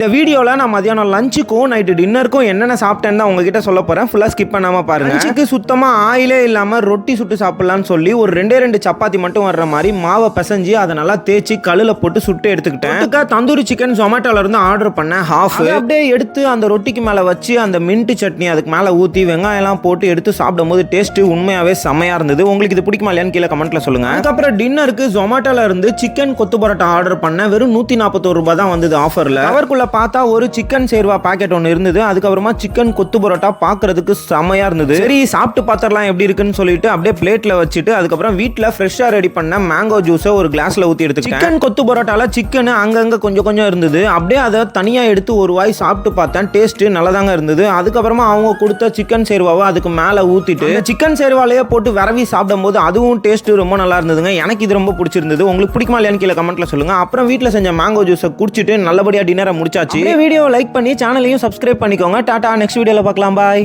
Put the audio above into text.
இந்த வீடியோவில் நான் மதியானம் லஞ்சுக்கும் நைட்டு டின்னருக்கும் என்னென்ன சாப்பிட்டேன்னு தான் உங்ககிட்ட சொல்ல போகிறேன். ஃபுல்லாக ஸ்கிப் பண்ணாமல் பாருங்கள். லஞ்சுக்கு சுத்தமாக ஆயிலே இல்லாமல் ரொட்டி சுட்டு சாப்பிட்லான்னு சொல்லி ஒரு ரெண்டு சப்பாத்தி மட்டும் வர்ற மாதிரி மாவை பிசைஞ்சு அதை நல்லா தேய்ச்சி கல்லில் போட்டு சுட்டு எடுத்துக்கிட்டேன். தந்தூரி சிக்கன் ஜொமேட்டோலேருந்து ஆர்டர் பண்ணேன் ஹாஃப். அப்படியே எடுத்து அந்த ரொட்டிக்கு மேலே வச்சு அந்த மின்ட் சட்னி அதுக்கு மேலே ஊற்றி வெங்காயம்லாம் போட்டு எடுத்து சாப்பிடும்போது டேஸ்ட்டு உண்மையாகவே செம்மையாக இருந்தது. உங்களுக்கு இது பிடிக்குமா இல்லையான்னு கீழே கமெண்ட்டில் சொல்லுங்கள். அதுக்கப்புறம் டின்னருக்கு ஜொமேட்டோவில் இருந்து சிக்கன் கொத்து பரோட்டா ஆர்டர் பண்ணேன். வெறும் 141 ரூபாய் தான் வந்தது ஆஃபரில். அவருக்குள்ள பார்த்தா ஒரு சிக்கன் சேர்வா பாக்கெட் ஒன்று இருந்தது. அதுக்கப்புறமா சிக்கன் கொத்து பரோட்டா பார்க்கறதுக்கு செமையா இருந்தது. சரி சாப்பிட்டு பார்த்துடலாம் எப்படி இருக்குன்னு சொல்லிட்டு அப்படியே பிளேட்ல வச்சுட்டு அதுக்கப்புறம் வீட்டில் ஃப்ரெஷ்ஷா ரெடி பண்ண மேங்கோ ஜூஸை ஒரு கிளாஸ்ல ஊற்றி எடுத்துக்கிட்டேன். சிக்கன் கொத்து பரோட்டால சிக்கன் அங்கங்க கொஞ்சம் இருந்தது. அப்படியே அதை தனியா எடுத்து ஒரு வாய் சாப்பிட்டு பார்த்தேன். டேஸ்ட் நல்லதாங்க இருந்தது. அதுக்கப்புறமா அவங்க கொடுத்த சிக்கன் சேர்வாவை அதுக்கு மேலே ஊற்றிட்டு சிக்கன் சேர்வாலேயே போட்டு விரவி சாப்பிடும் போது அதுவும் டேஸ்ட் ரொம்ப நல்லா இருந்ததுங்க. எனக்கு இது ரொம்ப பிடிச்சிருந்தது. உங்களுக்கு பிடிக்குமா இல்லையான்னு கீழே கமெண்ட்ல சொல்லுங்க. அப்புறம் வீட்டில் செஞ்ச மேங்கோ ஜூஸை குடிச்சிட்டு நல்லபடியா டின்னரை முடிச்சாச்சு. வீடியோ லைக் பண்ணி சேனலையும் சப்ஸ்கிரைப் பண்ணிக்கோங்க. டாடா, நெக்ஸ்ட் வீடியோல பார்க்கலாம். பாய்.